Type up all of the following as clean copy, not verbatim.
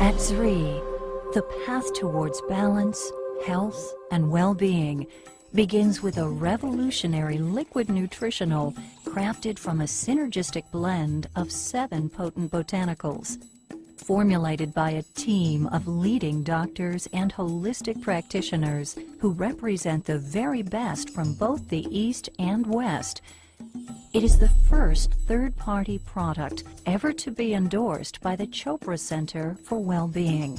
At Zrii, the path towards balance, health, and well-being begins with a revolutionary liquid nutritional crafted from a synergistic blend of 7 potent botanicals. Formulated by a team of leading doctors and holistic practitioners who represent the very best from both the East and West, it is the first third-party product ever to be endorsed by the Chopra Center for Well-Being.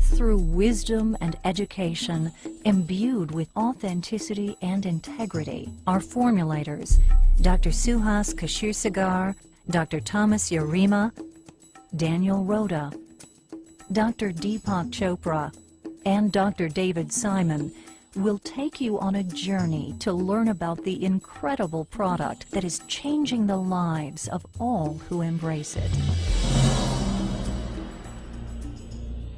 Through wisdom and education, imbued with authenticity and integrity, our formulators, Dr. Suhas Kashirsagar, Dr. Thomas Yarima, Daniel Rhoda, Dr. Deepak Chopra, and Dr. David Simon will take you on a journey to learn about the incredible product that is changing the lives of all who embrace it.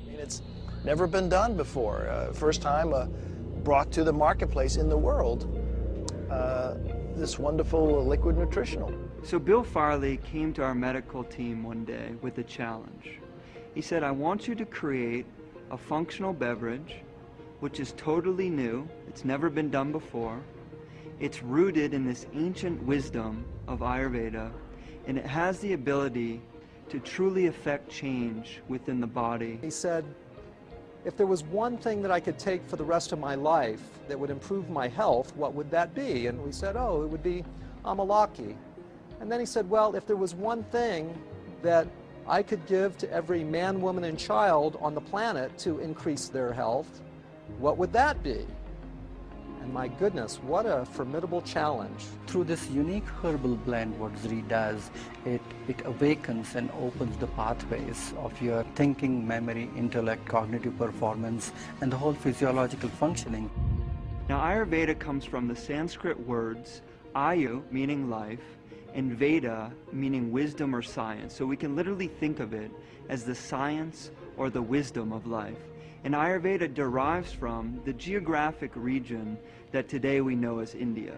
It's never been done before. First time brought to the marketplace in the world, this wonderful liquid nutritional. So Bill Farley came to our medical team one day with a challenge. He said, I want you to create a functional beverage which is totally new, it's never been done before, it's rooted in this ancient wisdom of Ayurveda, and it has the ability to truly affect change within the body. He said, if there was one thing that I could take for the rest of my life that would improve my health, what would that be? And we said, oh, it would be Amalaki. And then he said, well, if there was one thing that I could give to every man, woman, and child on the planet to increase their health, what would that be? And my goodness, what a formidable challenge. Through this unique herbal blend, what Zrii does, it awakens and opens the pathways of your thinking, memory, intellect, cognitive performance, and the whole physiological functioning. Now Ayurveda comes from the Sanskrit words Ayu, meaning life, and Veda, meaning wisdom or science. So we can literally think of it as the science or the wisdom of life. And Ayurveda derives from the geographic region that today we know as India.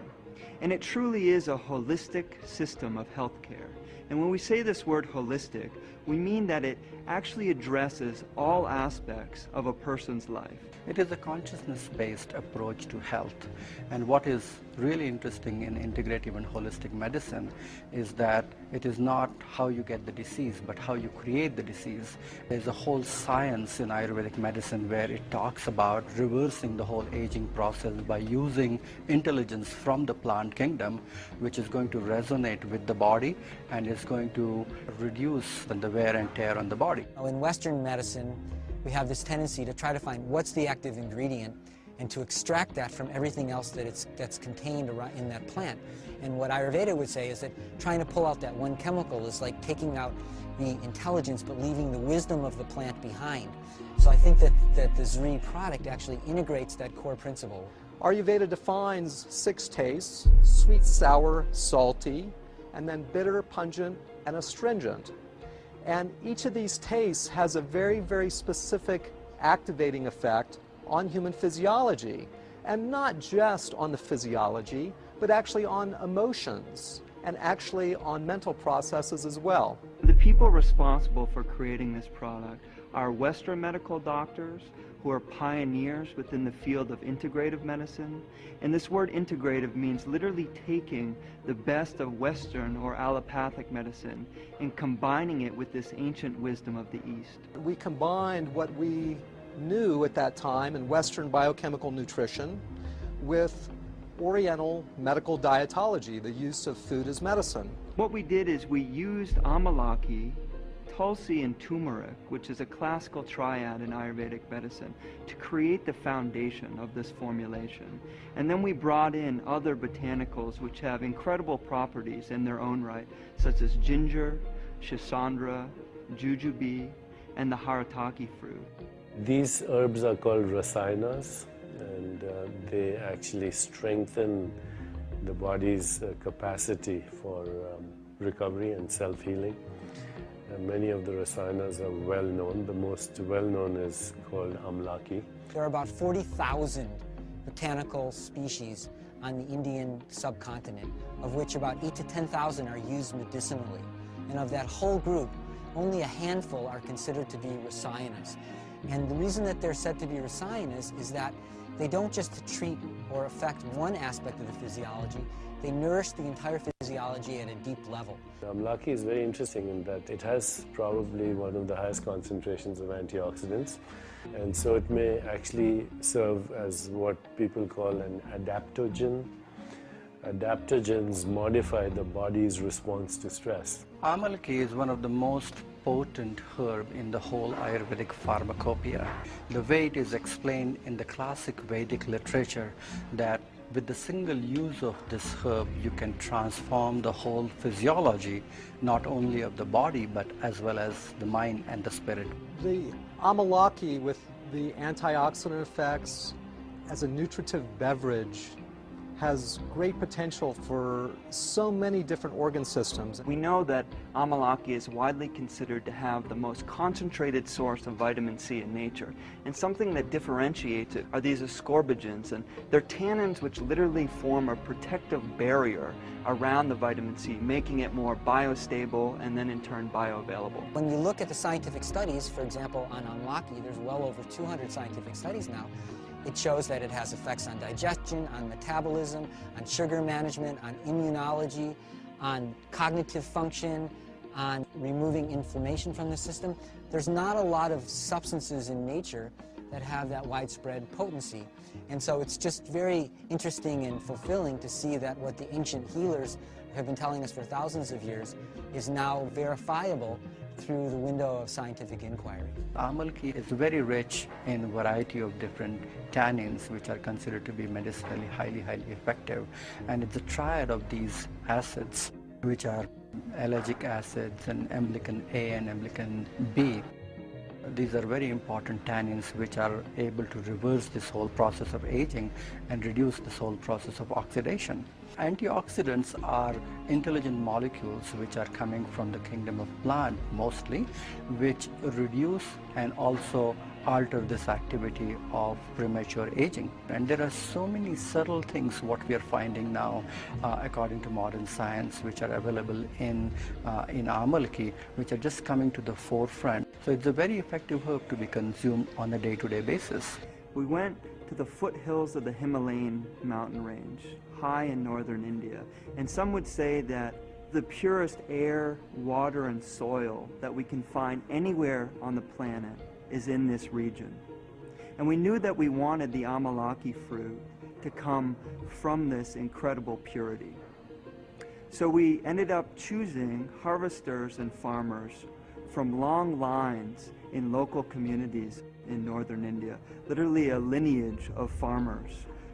And it truly is a holistic system of healthcare. And when we say this word holistic, we mean that it actually addresses all aspects of a person's life. It is a consciousness-based approach to health. And what is really interesting in integrative and holistic medicine is that it is not how you get the disease, but how you create the disease. There's a whole science in Ayurvedic medicine where it talks about reversing the whole aging process by using intelligence from the plant kingdom, which is going to resonate with the body and is going to reduce the wear and tear on the body. In Western medicine, we have this tendency to try to find what's the active ingredient and to extract that from everything else that's contained in that plant. And what Ayurveda would say is that trying to pull out that one chemical is like taking out the intelligence but leaving the wisdom of the plant behind. So I think that the Zrii product actually integrates that core principle. Ayurveda defines 6 tastes: sweet, sour, salty, and then bitter, pungent, and astringent. And each of these tastes has a very, very specific activating effect on human physiology. And not just on the physiology, but actually on emotions and actually on mental processes as well. The people responsible for creating this product are Western medical doctors who are pioneers within the field of integrative medicine. And this word integrative means literally taking the best of Western or allopathic medicine and combining it with this ancient wisdom of the East. We combined what we knew at that time in Western biochemical nutrition with Oriental medical dietology, the use of food as medicine. What we did is we used Amalaki, Tulsi, and turmeric, which is a classical triad in Ayurvedic medicine, to create the foundation of this formulation. And then we brought in other botanicals which have incredible properties in their own right, such as ginger, shisandra, jujube, and the harataki fruit. These herbs are called rasayanas, and they actually strengthen the body's capacity for recovery and self-healing. Many of the rasayanas are well known. The most well known is called Amalaki. There are about 40,000 botanical species on the Indian subcontinent, of which about 8,000 to 10,000 are used medicinally. And of that whole group, only a handful are considered to be rasayanas. And the reason that they're said to be rasayanas is that they don't just treat or affect one aspect of the physiology, they nourish the entire physiology at a deep level. Amalaki is very interesting in that it has probably one of the highest concentrations of antioxidants, and so it may actually serve as what people call an adaptogen. Adaptogens modify the body's response to stress. Amalaki is one of the most potent herb in the whole Ayurvedic pharmacopoeia. The way it is explained in the classic Vedic literature that with the single use of this herb you can transform the whole physiology, not only of the body but as well as the mind and the spirit. The Amalaki, with the antioxidant effects as a nutritive beverage, has great potential for so many different organ systems. We know that Amalaki is widely considered to have the most concentrated source of vitamin C in nature. And something that differentiates it are these ascorbigens, and they're tannins which literally form a protective barrier around the vitamin C, making it more biostable and then in turn bioavailable. When you look at the scientific studies, for example, on Amalaki, there's well over 200 scientific studies now. It shows that it has effects on digestion, on metabolism, on sugar management, on immunology, on cognitive function, on removing inflammation from the system. There's not a lot of substances in nature that have that widespread potency. And so it's just very interesting and fulfilling to see that what the ancient healers have been telling us for thousands of years is now verifiable through the window of scientific inquiry. Amalaki is very rich in a variety of different tannins which are considered to be medicinally highly effective, and it's a triad of these acids which are ellagic acids and emblican A and emblican B. These are very important tannins which are able to reverse this whole process of aging and reduce this whole process of oxidation. Antioxidants are intelligent molecules which are coming from the kingdom of plant mostly, which reduce and also alter this activity of premature aging. And there are so many subtle things what we are finding now according to modern science which are available in Amalaki, which are just coming to the forefront. So it's a very effective herb to be consumed on a day-to-day basis. We went to the foothills of the Himalayan mountain range, high in northern India, and some would say that the purest air, water, and soil that we can find anywhere on the planet is in this region. And we knew that we wanted the Amalaki fruit to come from this incredible purity. So we ended up choosing harvesters and farmers from long lines in local communities in northern India, literally a lineage of farmers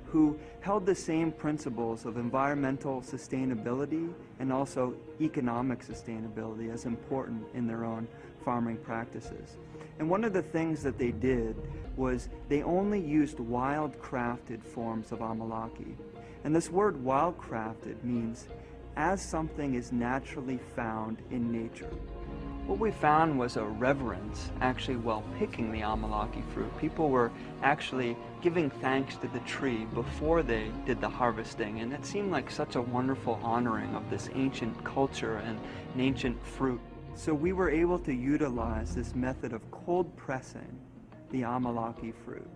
who held the same principles of environmental sustainability and also economic sustainability as important in their own farming practices. And one of the things that they did was they only used wild-crafted forms of Amalaki. And this word wild-crafted means as something is naturally found in nature. What we found was a reverence actually while picking the Amalaki fruit. People were actually giving thanks to the tree before they did the harvesting, and it seemed like such a wonderful honoring of this ancient culture and an ancient fruit. So we were able to utilize this method of cold pressing the Amalaki fruit.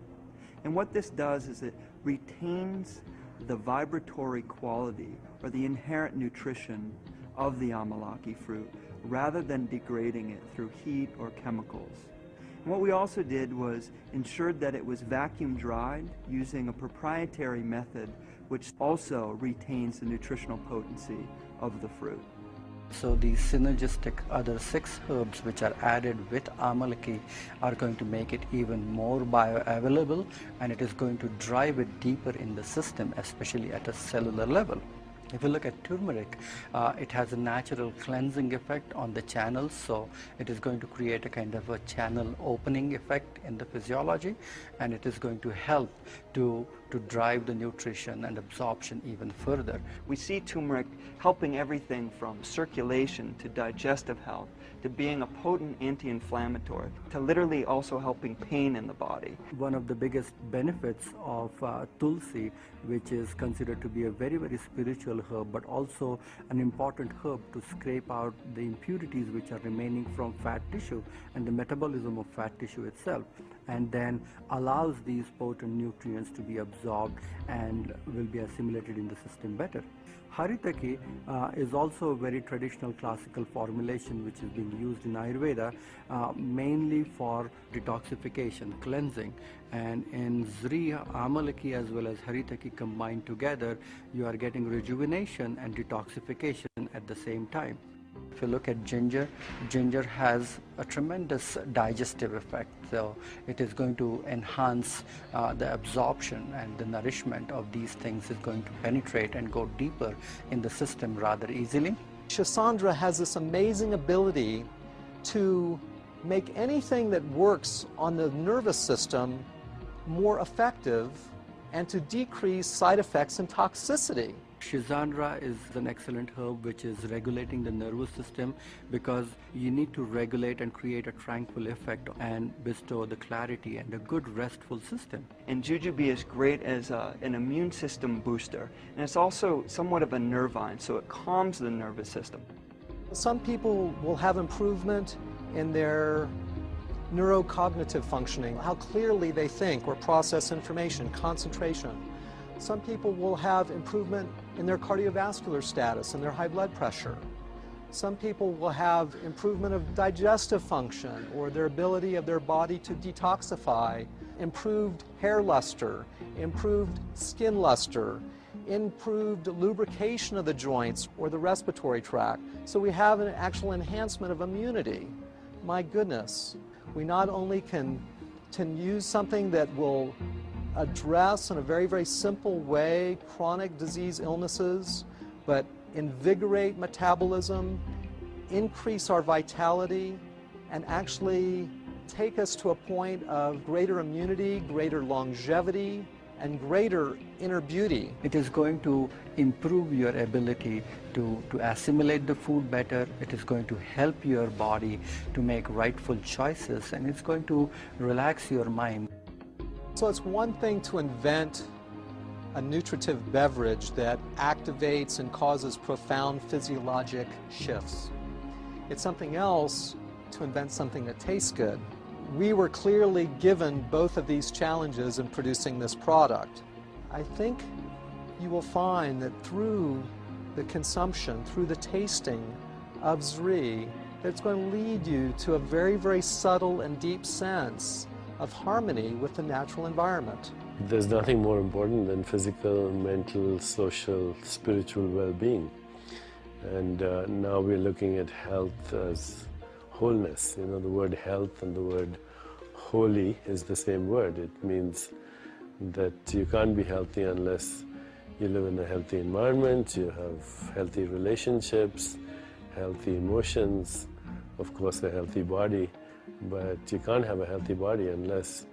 And what this does is it retains the vibratory quality or the inherent nutrition of the Amalaki fruit rather than degrading it through heat or chemicals. And what we also did was ensured that it was vacuum dried using a proprietary method which also retains the nutritional potency of the fruit. So these synergistic other 6 herbs which are added with Amalaki are going to make it even more bioavailable, and it is going to drive it deeper in the system, especially at a cellular level. If you look at turmeric, it has a natural cleansing effect on the channels, so it is going to create a kind of a channel opening effect in the physiology, and it is going to help to to drive the nutrition and absorption even further. We see turmeric helping everything from circulation to digestive health, to being a potent anti-inflammatory, to literally also helping pain in the body. One of the biggest benefits of tulsi, which is considered to be a very, very spiritual herb, but also an important herb to scrape out the impurities which are remaining from fat tissue and the metabolism of fat tissue itself, and then allows these potent nutrients to be absorbed and will be assimilated in the system better. Haritaki is also a very traditional classical formulation which is being used in Ayurveda mainly for detoxification, cleansing. And in Zrii, Amalaki as well as Haritaki combined together, you are getting rejuvenation and detoxification at the same time. If you look at ginger, ginger has a tremendous digestive effect, so it is going to enhance the absorption, and the nourishment of these things is going to penetrate and go deeper in the system rather easily. Shisandra has this amazing ability to make anything that works on the nervous system more effective and to decrease side effects and toxicity. Shisandra is an excellent herb which is regulating the nervous system, because you need to regulate and create a tranquil effect and bestow the clarity and a good restful system. And jujube is great as an immune system booster, and it's also somewhat of a nervine, so it calms the nervous system. Some people will have improvement in their neurocognitive functioning, how clearly they think or process information, concentration. Some people will have improvement in their cardiovascular status and their high blood pressure. Some people will have improvement of digestive function or their ability of their body to detoxify, improved hair luster, improved skin luster, improved lubrication of the joints or the respiratory tract. So we have an actual enhancement of immunity. My goodness, we not only can use something that will address in a very, very simple way chronic disease illnesses, but invigorate metabolism, increase our vitality, and actually take us to a point of greater immunity, greater longevity, and greater inner beauty. It is going to improve your ability to assimilate the food better. It is going to help your body to make rightful choices, and it's going to relax your mind. So it's one thing to invent a nutritive beverage that activates and causes profound physiologic shifts. It's something else to invent something that tastes good. We were clearly given both of these challenges in producing this product. I think you will find that through the consumption, through the tasting of Zrii, that it's going to lead you to a very, very subtle and deep sense of harmony with the natural environment. There's nothing more important than physical, mental, social, spiritual well-being. And now we're looking at health as wholeness. You know, the word health and the word holy is the same word. It means that you can't be healthy unless you live in a healthy environment, you have healthy relationships, healthy emotions, of course a healthy body. But you can't have a healthy body unless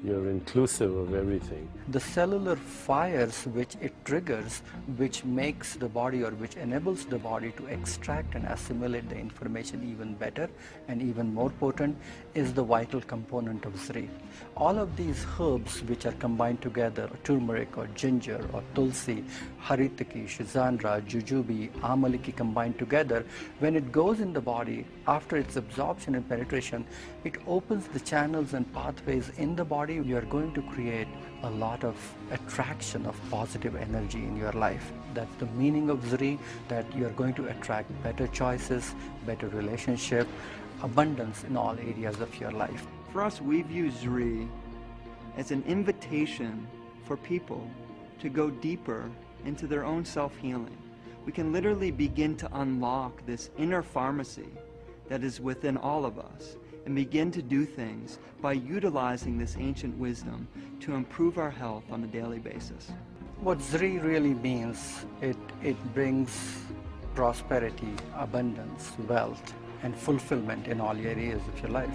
you're inclusive of everything. The cellular fires which it triggers, which makes the body or which enables the body to extract and assimilate the information even better and even more potent, is the vital component of Zrii. All of these herbs which are combined together, turmeric or ginger or tulsi, haritaki, shisandra, jujube, amalaki combined together, when it goes in the body, after its absorption and penetration, it opens the channels and pathways in the body. You are going to create a lot of attraction of positive energy in your life. That's the meaning of Zrii, that you are going to attract better choices, better relationship, abundance in all areas of your life. For us, we view Zrii as an invitation for people to go deeper into their own self-healing. We can literally begin to unlock this inner pharmacy that is within all of us, and begin to do things by utilizing this ancient wisdom to improve our health on a daily basis. What Zrii really means, it brings prosperity, abundance, wealth, and fulfillment in all areas of your life.